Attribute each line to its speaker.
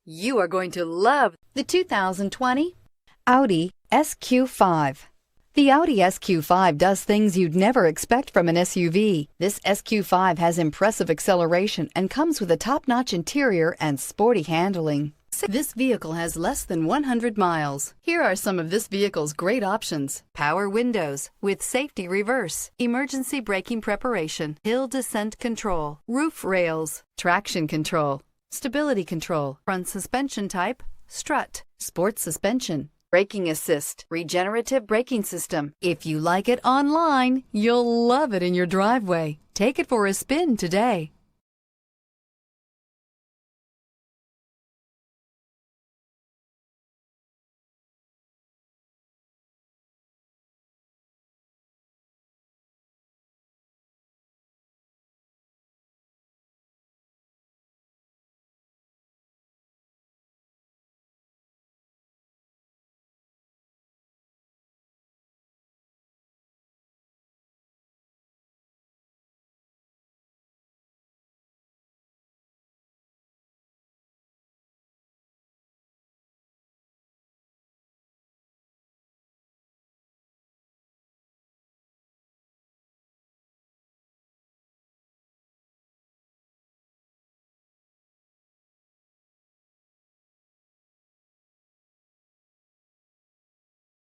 Speaker 1: You are going to love the 2020 Audi SQ5. The Audi SQ5 does things you'd never expect from an SUV. This SQ5 has impressive acceleration and comes with a top-notch interior and sporty handling. This vehicle has less than 100 miles. Here are some of this vehicle's great options: power windows with safety reverse, emergency braking preparation, hill descent control, roof rails, traction control, stability control, front suspension type, strut, sports suspension, braking assist, regenerative braking system. If you like it online, you'll love it in your driveway. Take it for a spin today.